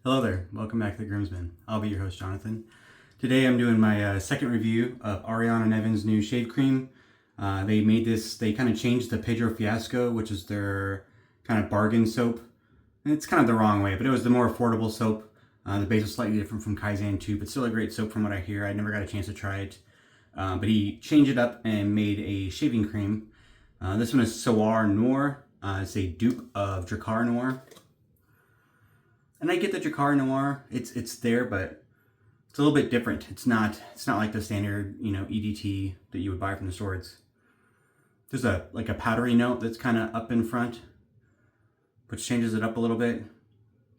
Hello there, welcome back to the Grimsman. I'll be your host, Jonathan. Today I'm doing my second review of Ariana Evans' new shave cream. They kind of changed the Pedro Fiasco, which is their kind of bargain soap. And it's kind of the wrong way, but it was the more affordable soap. The base was slightly different from Kaizen too, but still a great soap from what I hear. I never got a chance to try it. But he changed it up and made a shaving cream. This one is Soir Noir. It's a dupe of Drakkar Noir. And I get the Drakkar Noir, it's there, but it's a little bit different. It's not like the standard, EDT that you would buy from the stores. There's a powdery note that's kind of up in front, which changes it up a little bit.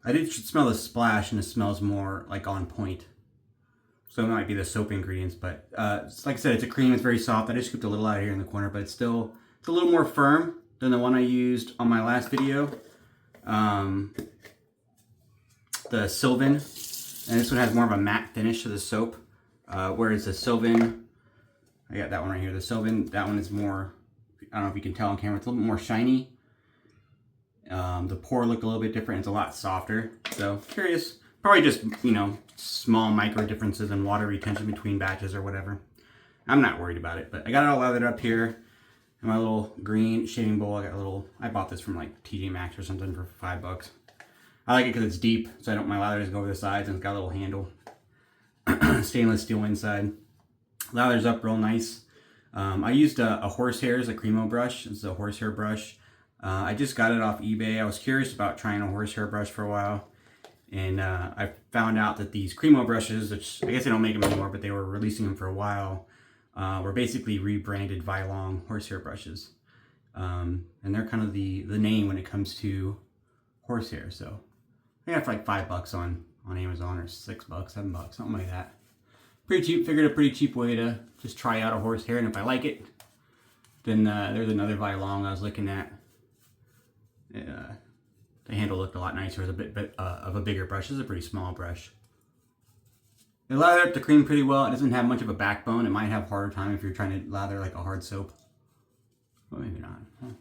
I did smell the splash, and it smells more like on point. So it might be the soap ingredients, but like I said, it's a cream. It's very soft. I just scooped a little out here in the corner, but it's a little more firm than the one I used on my last video. The Sylvan, and this one has more of a matte finish to the soap, whereas the Sylvan, I got that one right here, the Sylvan, that one is more, I don't know if you can tell on camera, it's a little bit more shiny. The pour looked a little bit different, it's a lot softer, so curious, probably just, small micro differences in water retention between batches or whatever. I'm not worried about it, but I got it all lathered up here in my little green shaving bowl. I bought this from like TJ Maxx or something for $5. I like it because it's deep, so my lather doesn't go over the sides, and it's got a little handle. Stainless steel inside. Lather's up real nice. I used a horsehair as a Cremo brush. It's a horsehair brush. I just got it off eBay. I was curious about trying a horsehair brush for a while, and I found out that these Cremo brushes, which I guess they don't make them anymore, but they were releasing them for a while, were basically rebranded Vylong horsehair brushes. And they're kind of the name when it comes to horsehair, so I got it for like $5 on Amazon, or $6, $7, something like that. Pretty cheap. Figured a pretty cheap way to just try out a horsehair, and if I like it, then there's another Vylong I was looking at. The handle looked a lot nicer. It's a bit of a bigger brush. This is a pretty small brush. It lathered up the cream pretty well. It doesn't have much of a backbone. It might have a harder time if you're trying to lather like a hard soap. Well, maybe not. Huh.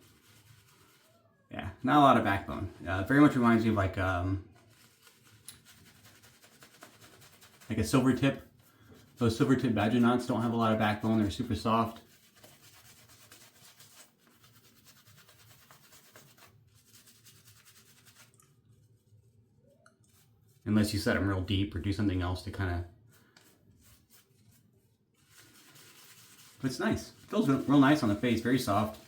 Yeah, not a lot of backbone. Very much reminds me of like a silver tip. Those silver tip badger knots don't have a lot of backbone. They're super soft. Unless you set them real deep or do something else to kind of... But it's nice. It feels real nice on the face. Very soft.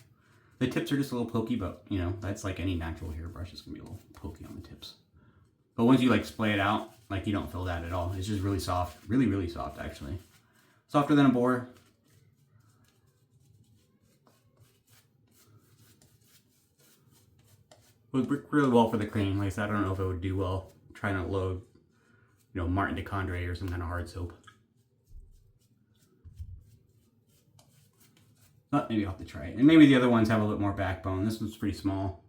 The tips are just a little pokey, but that's like any natural hair brush. It's gonna be a little pokey on the tips. But once you splay it out, you don't feel that at all. It's just really soft. Really, really soft, actually. Softer than a boar. Would work really well for the cream. Like I said, I don't know if it would do well trying to load, Martin de Condre or some kind of hard soap. But maybe I'll have to try it. And maybe the other ones have a little more backbone. This one's pretty small,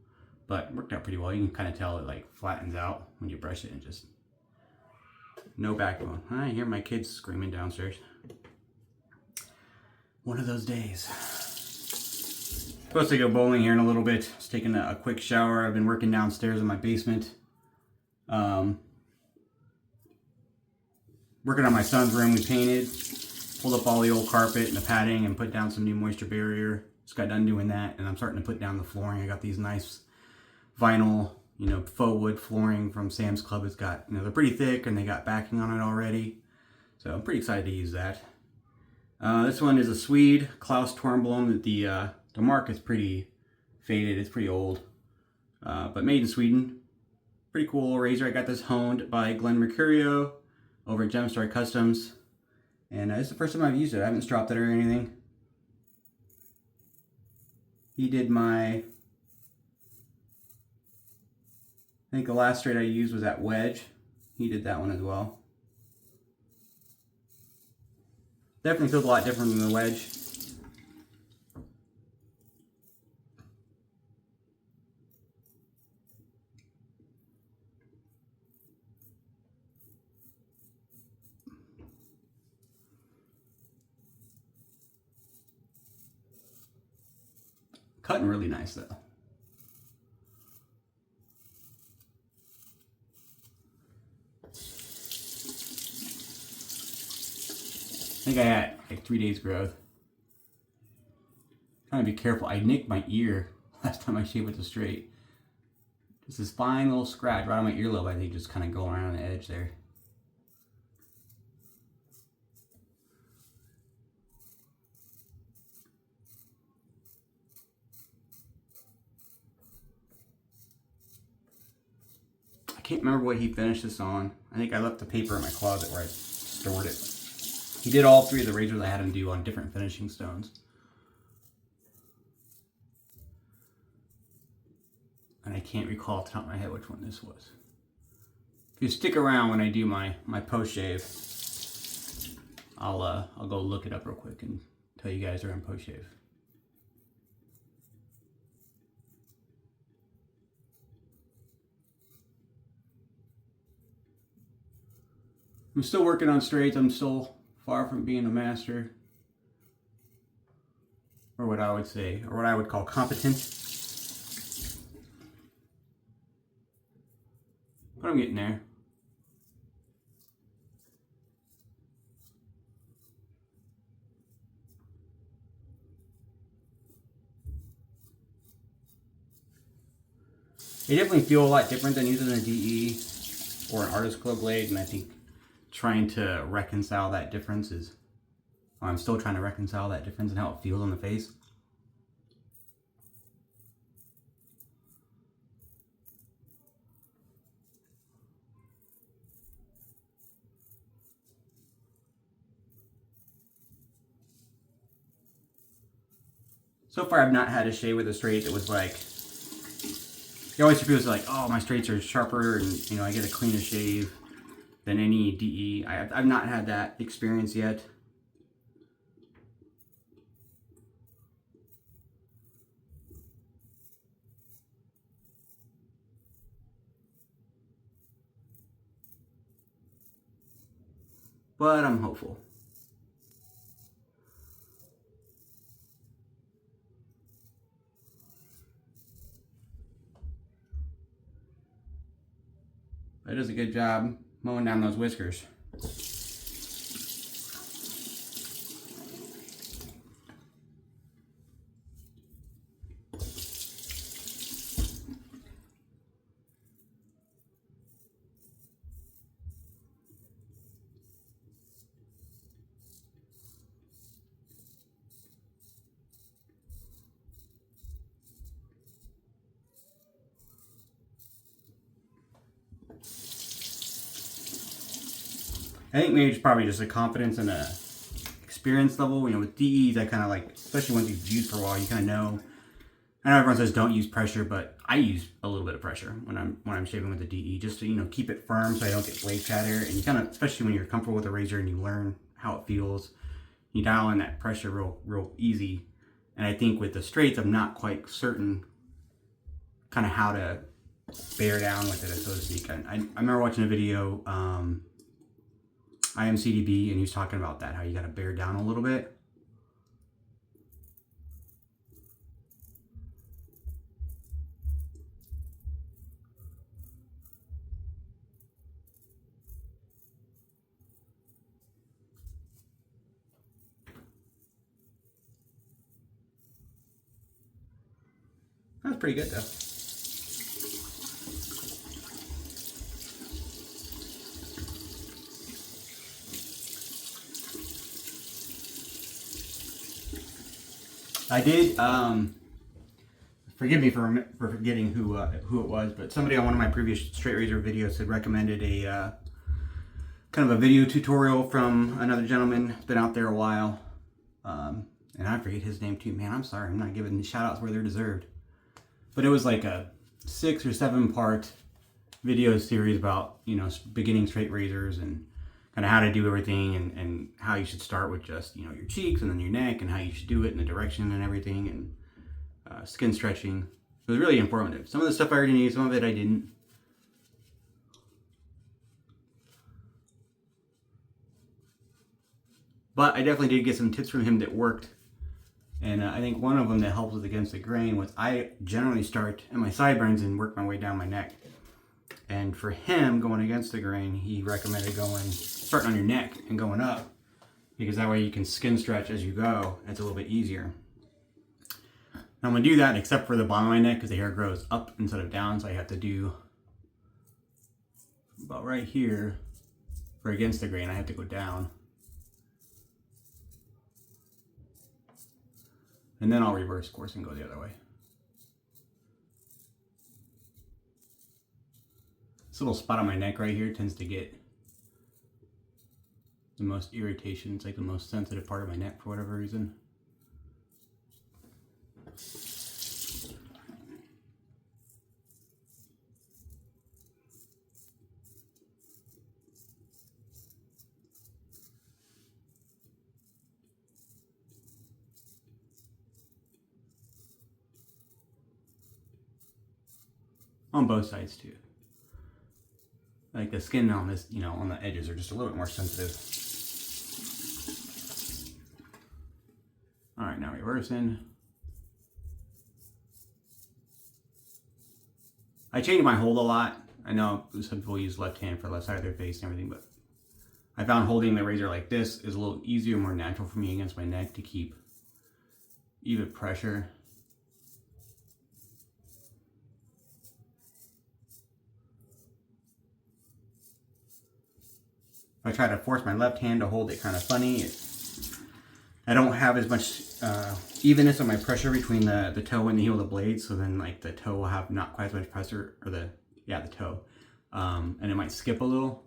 but it worked out pretty well. You can kind of tell it flattens out when you brush it, and just no backbone. I hear my kids screaming downstairs. One of those days. Supposed to go bowling here in a little bit. Just taking a quick shower. I've been working downstairs in my basement. Working on my son's room. We painted. Pulled up all the old carpet and the padding and put down some new moisture barrier. Just got done doing that, and I'm starting to put down the flooring. I got these nice vinyl, faux wood flooring from Sam's Club. It's got, they're pretty thick, and they got backing on it already. So I'm pretty excited to use that. This one is a Swede Klaus Tornblom. The mark is pretty faded. It's pretty old, but made in Sweden. Pretty cool razor. I got this honed by Glenn Mercurio over at Gemstar Customs. And this is the first time I've used it. I haven't stropped it or anything. He did I think the last straight I used was that wedge. He did that one as well. Definitely feels a lot different than the wedge. Cutting really nice though. think I had like 3 days growth. Trying to be careful. I nicked my ear last time I shaved with the straight. Just this fine little scratch right on my earlobe, I think, just kind of going around the edge there. I can't remember what he finished this on. I think I left the paper in my closet where I stored it. He did all 3 of the razors I had him do on different finishing stones. And I can't recall off the top of my head which one this was. If you stick around when I do my post shave, I'll go look it up real quick and tell you guys around post shave. I'm still working on straights. I'm still far from being a master, or what I would say, or what I would call competent. But I'm getting there. They definitely feel a lot different than using a DE or an artist club blade, and I think trying to reconcile that difference is, I'm still trying to reconcile that difference and how it feels on the face. So far I've not had a shave with a straight that was like, you always hear people say like, oh, my straights are sharper and, you know, I get a cleaner shave than any DE. I've not had that experience yet. But I'm hopeful. It does a good job mowing down those whiskers. I think maybe it's probably just a confidence and a experience level. You know, with DEs, I kind of like, especially once you've used for a while, you kind of know. I know everyone says don't use pressure, but I use a little bit of pressure when I'm shaving with a DE, just to, you know, keep it firm so I don't get blade chatter. And you kind of, especially when you're comfortable with a razor and you learn how it feels, you dial in that pressure real easy. And I think with the straights, I'm not quite certain kind of how to bear down with it, so to speak. I remember watching a video. I am CDB, and he was talking about that, how you got to bear down a little bit. That's pretty good though. I did, forgive me for forgetting who it was, but somebody on one of my previous straight razor videos had recommended a kind of a video tutorial from another gentleman who's been out there a while. And I forget his name too. Man, I'm sorry, I'm not giving the shout outs where they're deserved. But it was like a 6 or 7 part video series about, you know, beginning straight razors and kind of how to do everything, and how you should start with just, you know, your cheeks and then your neck, and how you should do it in the direction and everything, and skin stretching. It was really informative. Some of the stuff I already knew, some of it I didn't. But I definitely did get some tips from him that worked. And I think one of them that helps with against the grain was I generally start at my sideburns and work my way down my neck. And for him, going against the grain, he recommended starting on your neck and going up. because that way you can skin stretch as you go. It's a little bit easier. Now I'm going to do that except for the bottom of my neck because the hair grows up instead of down, so I have to do about right here for against the grain. I have to go down. And then I'll reverse course and go the other way. This little spot on my neck right here tends to get the most irritation. It's like the most sensitive part of my neck for whatever reason. On both sides too. Like the skin on this, you know, on the edges are just a little bit more sensitive. All right, now reversing. I change my hold a lot. I know some people use left hand for the left side of their face and everything, but I found holding the razor like this is a little easier, more natural for me against my neck to keep even pressure. If I try to force my left hand to hold it kind of funny, I don't have as much evenness on my pressure between the toe and the heel of the blade, so then like the toe will have not quite as much pressure, or the toe, and it might skip a little.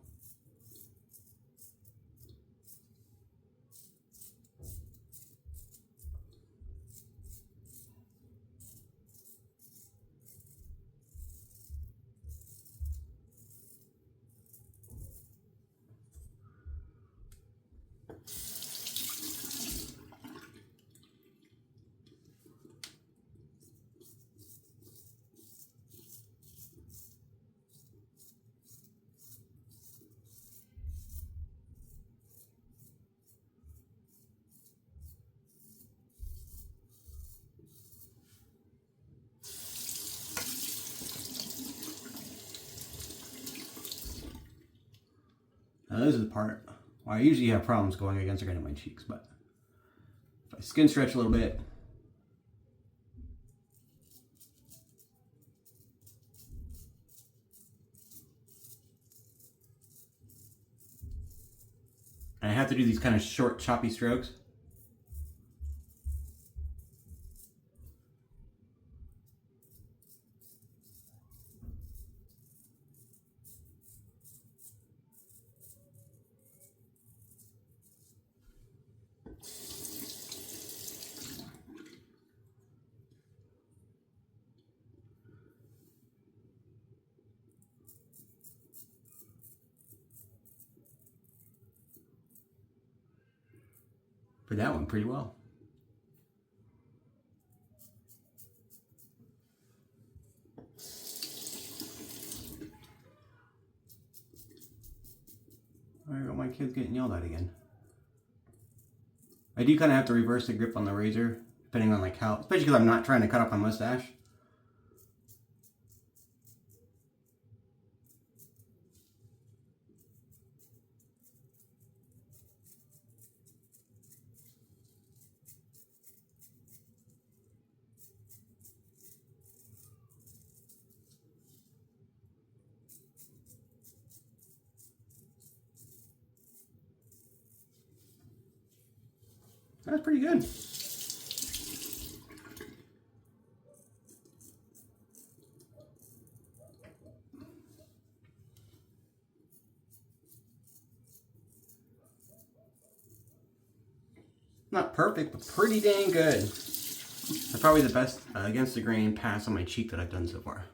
Now this is the part where I usually have problems going against the grain of my cheeks, but if I skin stretch a little bit, and I have to do these kind of short, choppy strokes. For that one pretty well. There go my kid's getting yelled at again. I do kind of have to reverse the grip on the razor, depending on like how, especially because I'm not trying to cut off my mustache. That's pretty good. Not perfect, but pretty dang good. That's probably the best against the grain pass on my cheek that I've done so far.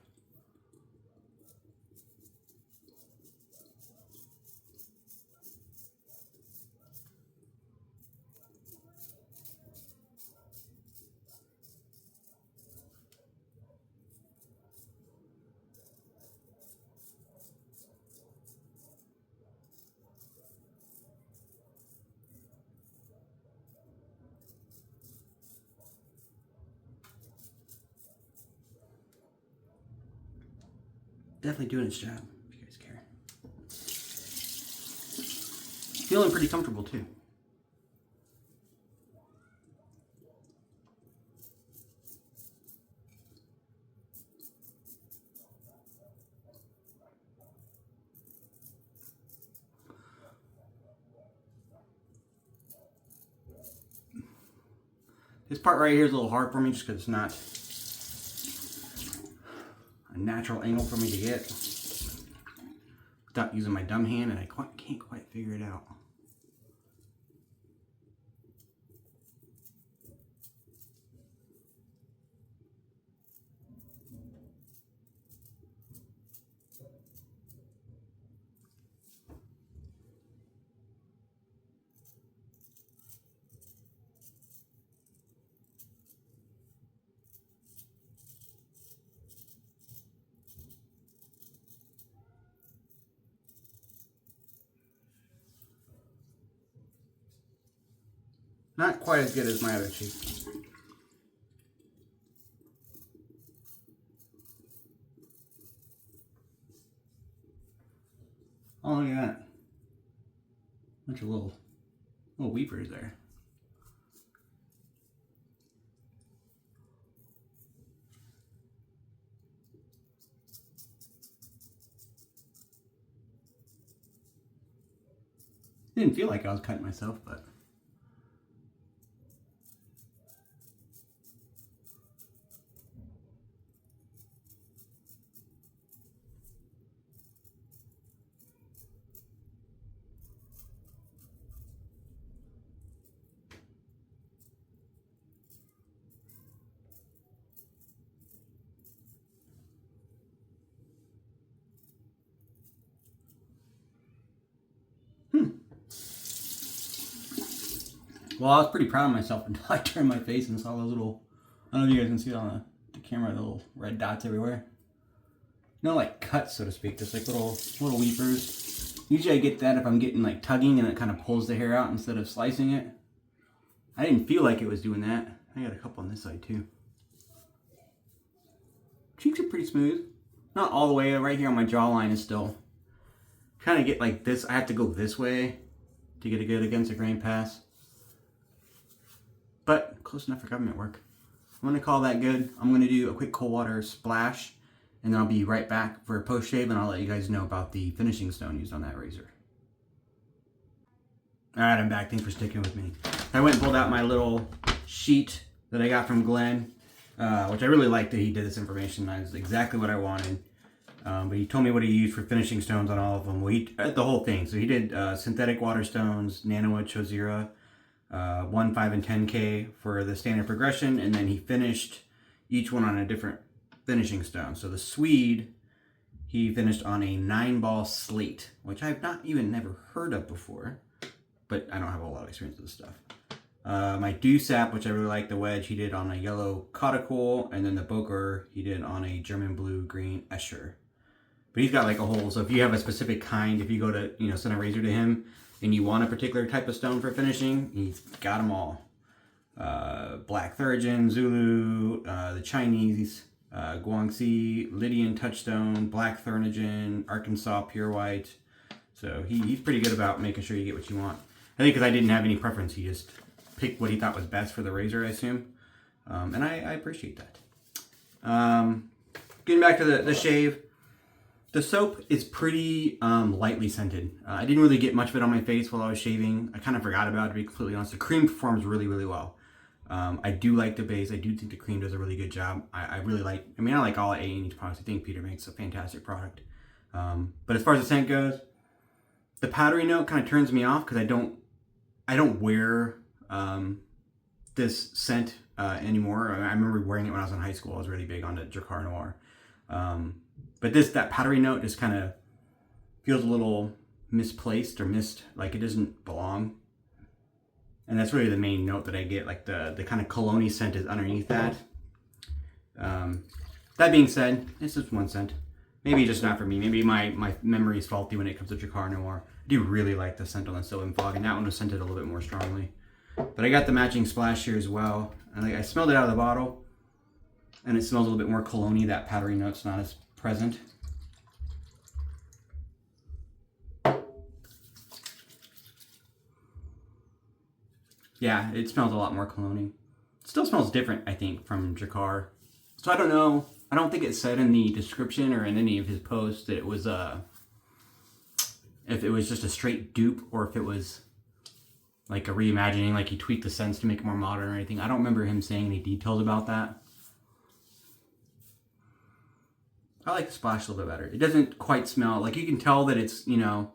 Definitely doing its job, if you guys care. Feeling pretty comfortable too. This part right here is a little hard for me just because it's not a natural angle for me to get without using my dumb hand, and I can't quite figure it out. Not quite as good as my other cheek. Oh, look at that. Bunch of little weepers there. Didn't feel like I was cutting myself, but well, I was pretty proud of myself until I turned my face and saw those little, I don't know if you guys can see it on the camera, the little red dots everywhere. No, like cuts, so to speak, just like little weepers. Usually I get that if I'm getting like tugging and it kind of pulls the hair out instead of slicing it. I didn't feel like it was doing that. I got a couple on this side too. Cheeks are pretty smooth. Not all the way, right here on my jawline is still kind of get like this. I have to go this way to get a good against the grain pass. But close enough for government work. I'm going to call that good. I'm going to do a quick cold water splash, and then I'll be right back for a post shave, and I'll let you guys know about the finishing stone used on that razor. Alright, I'm back. Thanks for sticking with me. I went and pulled out my little sheet that I got from Glenn, which I really liked that he did this information. That was exactly what I wanted. But he told me what he used for finishing stones on all of them. Well, the whole thing. So he did synthetic water stones, nanowood, chozira, 1, 5, and 10K for the standard progression, and then he finished each one on a different finishing stone. So the Swede, he finished on a 9-ball slate, which I've not even never heard of before, but I don't have a lot of experience with this stuff. My Dewsap, which I really like, the wedge, he did on a yellow Caudicle, and then the Boker, he did on a German blue-green Escher. But he's got like a whole, so if you have a specific kind, if you go to, send a razor to him, and you want a particular type of stone for finishing, he's got them all. Black Thurgeon, Zulu, the Chinese, Guangxi, Lydian Touchstone, Black Thurnigen, Arkansas Pure White. So he's pretty good about making sure you get what you want. I think because I didn't have any preference, he just picked what he thought was best for the razor, I assume. And I appreciate that. Getting back to the shave. The soap is pretty lightly scented. I didn't really get much of it on my face while I was shaving. I kind of forgot about it, to be completely honest. The cream performs really, really well. I do like the base. I do think the cream does a really good job. I really like, I like all A&E's products. I think Peter makes a fantastic product. But as far as the scent goes, the powdery note kind of turns me off because I don't wear this scent anymore. I remember wearing it when I was in high school. I was really big on the Jacquard Noir. But that powdery note just kind of feels a little misplaced or missed, like it doesn't belong. And that's really the main note that I get, like the kind of cologne-y scent is underneath that. That being said, this is one scent. Maybe just not for me. Maybe my memory is faulty when it comes to Jacquard Noir. I do really like the scent on the Sylvan Fog, and that one was scented a little bit more strongly. But I got the matching splash here as well. And I smelled it out of the bottle, and it smells a little bit more cologne-y. That powdery note's not as present. Yeah, it smells a lot more cologne-y. It still smells different, I think, from Jacquard. So I don't know. I don't think it said in the description or in any of his posts that it was if it was just a straight dupe or if it was like a reimagining, like he tweaked the scents to make it more modern or anything. I don't remember him saying any details about that. I like the splash a little bit better. It doesn't quite smell, like you can tell that it's, you know,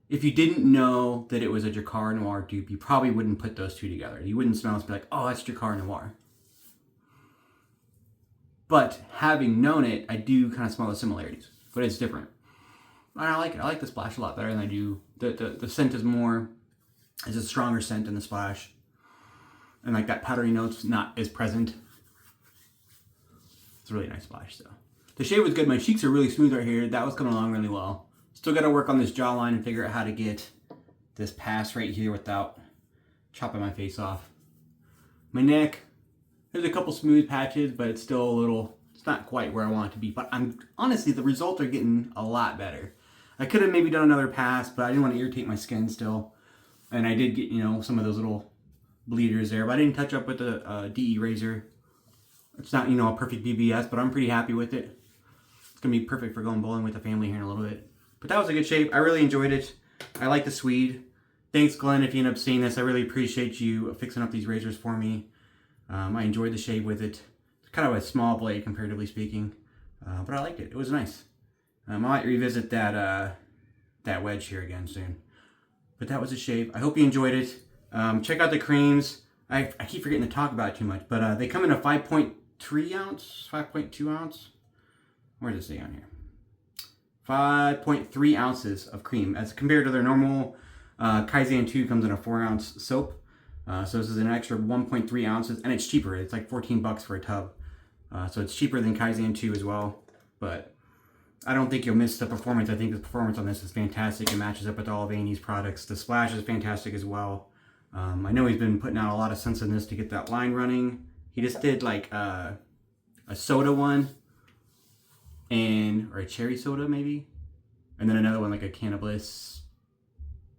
if you didn't know that it was a Jacquard Noir dupe, you probably wouldn't put those two together. You wouldn't smell it and be like, oh, that's Jacquard Noir. But having known it, I do kind of smell the similarities, but it's different. And I like it. I like the splash a lot better than I do. The scent is a stronger scent in the splash. And like that powdery note's not as present. It's a really nice splash though. The shade was good. My cheeks are really smooth right here. That was coming along really well. Still got to work on this jawline and figure out how to get this pass right here without chopping my face off. My neck, there's a couple smooth patches, but it's still a little, it's not quite where I want it to be. But honestly, the results are getting a lot better. I could have maybe done another pass, but I didn't want to irritate my skin still. And I did get, you know, some of those little bleeders there, but I didn't touch up with the DE razor. It's not, you know, a perfect BBS, but I'm pretty happy with it. It's going to be perfect for going bowling with the family here in a little bit. But that was a good shape. I really enjoyed it. I like the Swede. Thanks, Glenn, if you end up seeing this. I really appreciate you fixing up these razors for me. I enjoyed the shave with it. It's kind of a small blade, comparatively speaking. But I liked it. It was nice. I might revisit that wedge here again soon. But that was a shave. I hope you enjoyed it. Check out the creams. I keep forgetting to talk about it too much. But they come in a 5.3 ounce, 5.2 ounce. Where does it say on here? 5.3 ounces of cream as compared to their normal Kaizen 2 comes in a 4 ounce soap. So this is an extra 1.3 ounces and it's cheaper. It's like 14 bucks for a tub. So it's cheaper than Kaizen 2 as well. But I don't think you'll miss the performance. I think the performance on this is fantastic. It matches up with all of Annie's products. The splash is fantastic as well. I know he's been putting out a lot of scents in this to get that line running. He just did like a soda one. Or a cherry soda maybe, and then another one like a cannabis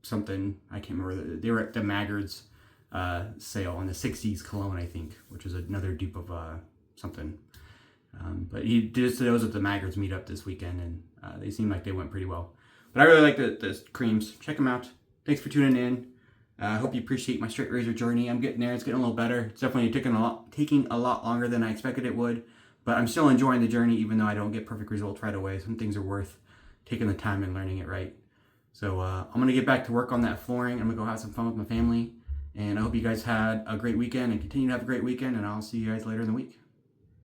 something, I can't remember. They were at the Maggards sale on the 60s cologne, I think, which was another dupe of something. But he did those at the Maggards meetup this weekend, and they seemed like they went pretty well. But I really like the creams. Check them out. Thanks for tuning in. I hope you appreciate my straight razor journey. I'm getting there. It's getting a little better. It's definitely taking a lot longer than I expected it would. But I'm still enjoying the journey, even though I don't get perfect results right away. Some things are worth taking the time and learning it right. So I'm going to get back to work on that flooring. I'm going to go have some fun with my family. And I hope you guys had a great weekend and continue to have a great weekend. And I'll see you guys later in the week.